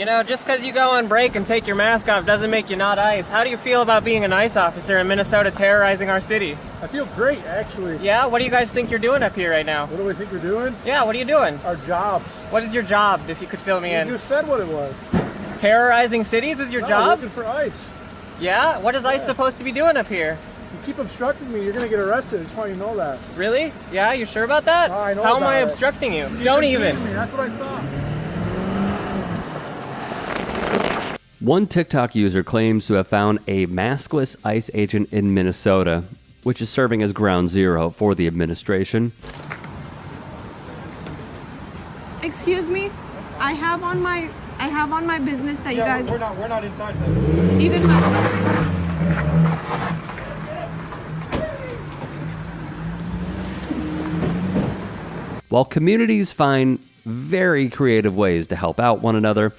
You know, just because you go on break and take your mask off doesn't make you not ICE. How do you feel about being an ICE officer in Minnesota terrorizing our city? I feel great, actually. Yeah? What do you guys think you're doing up here right now? What do we think we're doing? Yeah, what are you doing? Our jobs. What is your job, if you could fill me in? You said what it was. Terrorizing cities is your job? Working for ICE. Yeah? What is ICE supposed to be doing up here? You keep obstructing me, you're going to get arrested. I just want you to know that. Really? Yeah? You sure about that? I know How am I about it. obstructing you? Don't even. That's what I thought. One TikTok user claims to have found a maskless ICE agent in Minnesota, which is serving as ground zero for the administration. Excuse me, I have on my business that you guys. We're not inside then. Even While communities find very creative ways to help out one another,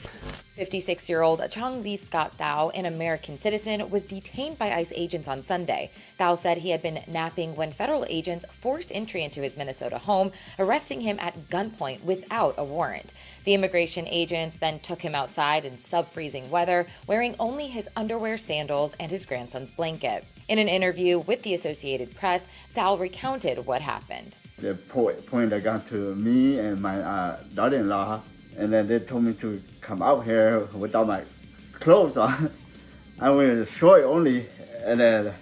56-year-old Chang Lee Scott Thao, an American citizen, was detained by ICE agents on Sunday. Thao said he had been napping when federal agents forced entry into his Minnesota home, arresting him at gunpoint without a warrant. The immigration agents then took him outside in sub-freezing weather, wearing only his underwear, sandals, and his grandson's blanket. In an interview with the Associated Press, Thao recounted what happened. They pointed a gun to me and my daughter-in-law, and then they told me to come out here without my clothes on. I was short only, and then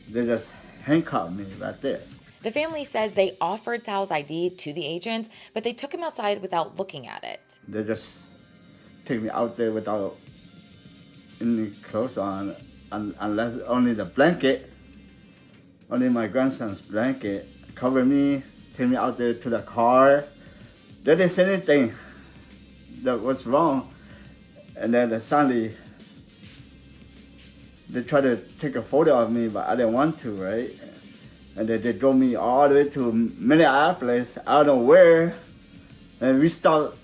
they just handcuffed me right there. The family says they offered Thao's ID to the agents, but they took him outside without looking at it. They just take me out there without any clothes on, unless only the blanket, only my grandson's blanket, cover me, take me out there to the car. They didn't say anything that was wrong, and then suddenly they tried to take a photo of me, but I didn't want to, right? And then they drove me all the way to Minneapolis, I don't know where, and we stopped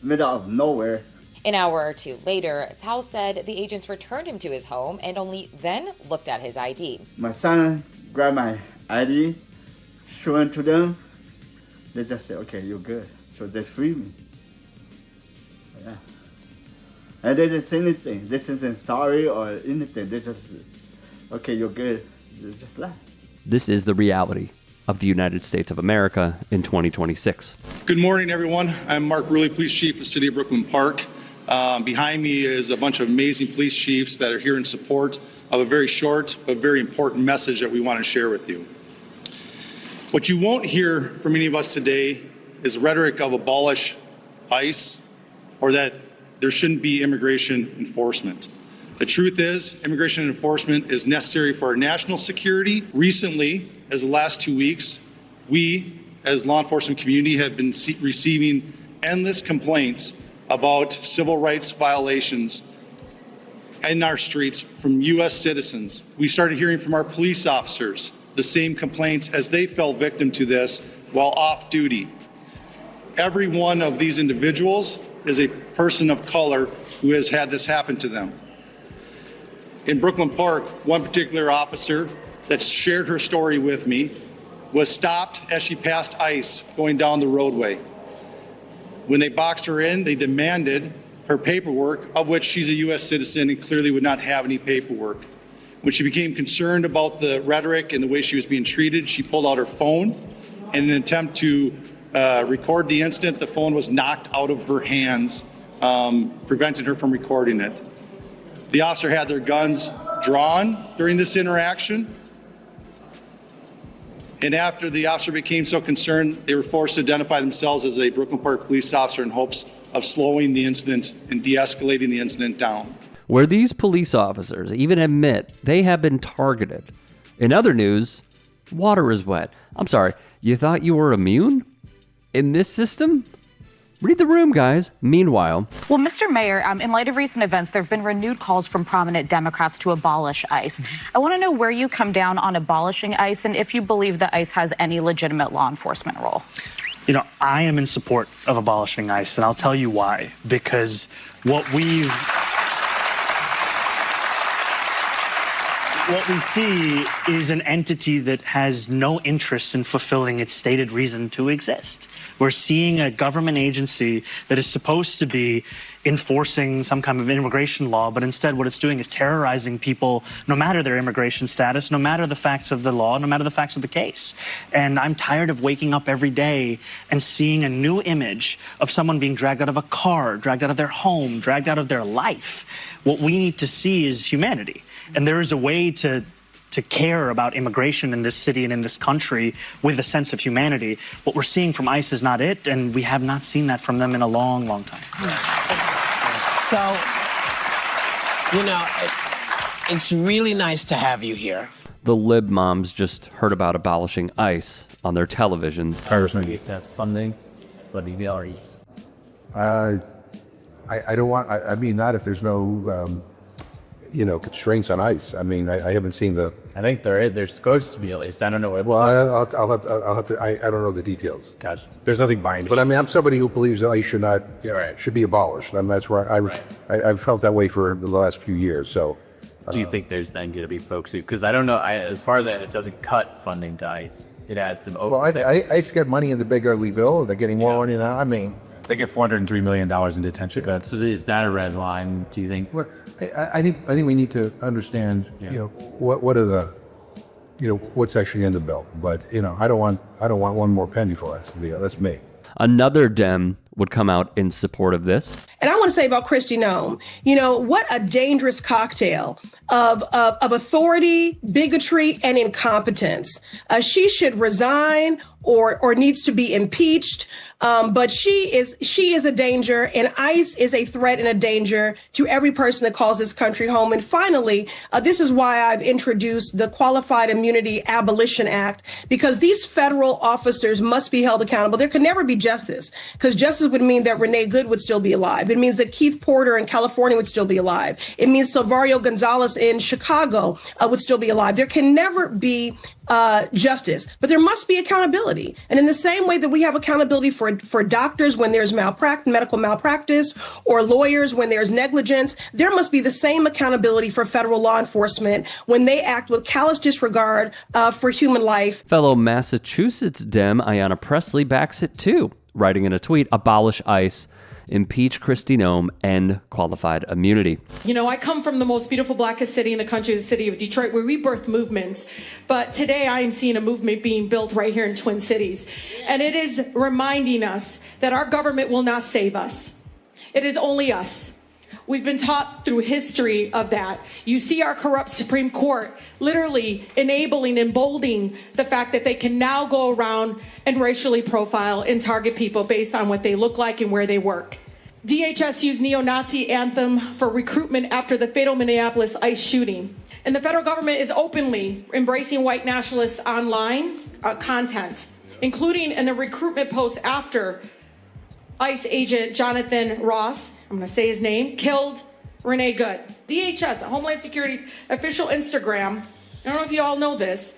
middle of nowhere. An hour or two later, Thao said the agents returned him to his home and only then looked at his ID. My son grabbed my ID, showed it to them. They just said, okay, you're good. So they freed me. Yeah. And they didn't say anything. They didn't say sorry or anything. They just, okay, you're good. They just left. this is the reality of the United States of America in 2026. Good morning, everyone. I'm Mark Ruley, Police Chief of the City of Brooklyn Park. Behind me is a bunch of amazing police chiefs that are here in support of a very short but very important message that we want to share with you. What you won't hear from any of us today is rhetoric of abolish ICE or that there shouldn't be immigration enforcement. The truth is, immigration enforcement is necessary for our national security. Recently, as the last 2 weeks, we, as law enforcement community, have been receiving endless complaints about civil rights violations in our streets from U.S. citizens. We started hearing from our police officers the same complaints as they fell victim to this while off duty. Every one of these individuals is a person of color who has had this happen to them. In Brooklyn Park, one particular officer that shared her story with me was stopped as she passed ICE going down the roadway. When they boxed her in, they demanded her paperwork, of which she's a U.S. citizen and clearly would not have any paperwork. When she became concerned about the rhetoric and the way she was being treated, she pulled out her phone. In an attempt to record the incident, the phone was knocked out of her hands, prevented her from recording it. The officer had their guns drawn during this interaction. And after the officer became so concerned, they were forced to identify themselves as a Brooklyn Park police officer in hopes of slowing the incident and de-escalating the incident down. Where these police officers even admit they have been targeted. In other news, water is wet. I'm sorry, you thought you were immune? In this system? Read the room, guys. Meanwhile, well, Mr. Mayor, in light of recent events, there have been renewed calls from prominent Democrats to abolish ICE. I want to know where you come down on abolishing ICE and if you believe that ICE has any legitimate law enforcement role. You know, I am in support of abolishing ICE, and I'll tell you why. Because what we've What we see is an entity that has no interest in fulfilling its stated reason to exist. We're seeing a government agency that is supposed to be enforcing some kind of immigration law, but instead what it's doing is terrorizing people, no matter their immigration status, no matter the facts of the law, no matter the facts of the case. And I'm tired of waking up every day and seeing a new image of someone being dragged out of a car, dragged out of their home, dragged out of their life. What we need to see is humanity. And there is a way to care about immigration in this city and in this country with a sense of humanity. What we're seeing from ICE is not it, and we have not seen that from them in a long, long time. So, you know, it's really nice to have you here. The lib moms just heard about abolishing ICE on their televisions. Congressman, that's funding, but EVREs. I don't want, I mean, not if there's no, constraints on ICE. I mean, I haven't seen the... I think there's supposed to be at least. I don't know what... Well, I'll have to, I don't know the details. Gotcha. There's nothing binding. But I mean, I'm somebody who believes that ICE should not, should be abolished. I mean, that's where I've felt that way for the last few years, so... Do you think there's then going to be folks who... Because I don't know, as far as that, it doesn't cut funding to ICE. It has some... Well, ICE got money in the big ugly bill. They're getting more money now. I mean... They get $403 million in detention. Is that a red line, do you think? Well, I think we need to understand, what are the, what's actually in the bill. But I don't want one more penny for us. That's me. Another Dem would come out in support of this. And I want to say about Kristi Noem, what a dangerous cocktail of authority, bigotry, and incompetence. She should resign or needs to be impeached. But she is a danger, and ICE is a threat and a danger to every person that calls this country home. And finally, this is why I've introduced the Qualified Immunity Abolition Act, because these federal officers must be held accountable. There can never be justice, because justice would mean that Renee Good would still be alive. It means that Keith Porter in California would still be alive. It means Silvario Gonzalez in Chicago would still be alive. There can never be justice, but there must be accountability. And in the same way that we have accountability for doctors when there's medical malpractice, or lawyers when there's negligence, there must be the same accountability for federal law enforcement when they act with callous disregard for human life. Fellow Massachusetts Dem Ayanna Pressley backs it too, writing in a tweet, abolish ICE, impeach Kristi Noem, end qualified immunity. I come from the most beautiful, blackest city in the country, the city of Detroit, where we birth movements. But today I am seeing a movement being built right here in Twin Cities. And it is reminding us that our government will not save us. It is only us. We've been taught through history of that. You see our corrupt Supreme Court literally enabling and emboldening the fact that they can now go around and racially profile and target people based on what they look like and where they work. DHS used neo-Nazi anthem for recruitment after the fatal Minneapolis ICE shooting. And the federal government is openly embracing white nationalist online content, including in the recruitment post after ICE agent Jonathan Ross, I'm going to say his name, killed Renee Good. DHS, Homeland Security's official Instagram, I don't know if you all know this,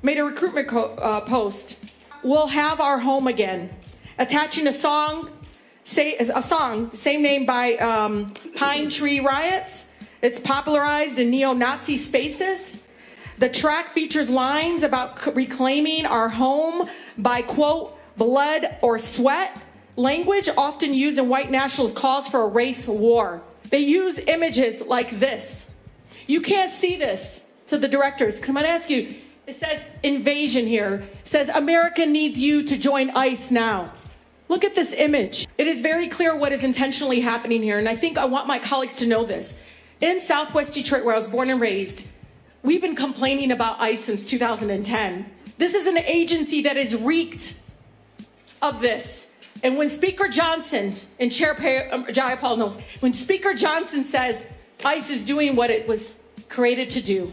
made a recruitment post. We'll have our home again, attaching a song, same name by Pine Tree Riots. It's popularized in neo-Nazi spaces. The track features lines about reclaiming our home by, quote, blood or sweat, language often used in white nationalist calls for a race war. They use images like this. You can't see this to the directors, because I'm going to ask you, it says invasion here. It says America needs you to join ICE now. Look at this image. It is very clear what is intentionally happening here, and I want my colleagues to know this. In Southwest Detroit, where I was born and raised, we've been complaining about ICE since 2010. This is an agency that is reeked of this. And when Speaker Johnson, and Chair Jayapal knows, when Speaker Johnson says ICE is doing what it was created to do,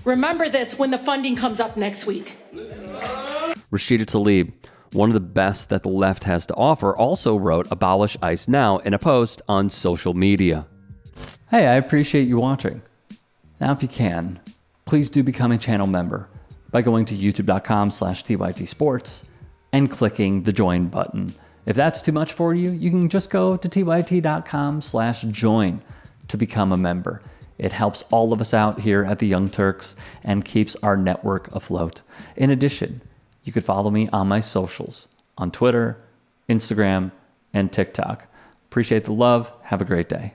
remember this when the funding comes up next week. Rashida Tlaib, one of the best that the left has to offer, also wrote abolish ICE now in a post on social media. Hey, I appreciate you watching. Now, if you can, please do become a channel member by going to youtube.com/TYTSports and clicking the join button. If that's too much for you, you can just go to tyt.com/join to become a member. It helps all of us out here at the Young Turks and keeps our network afloat. In addition, you could follow me on my socials on Twitter, Instagram, and TikTok. Appreciate the love. Have a great day.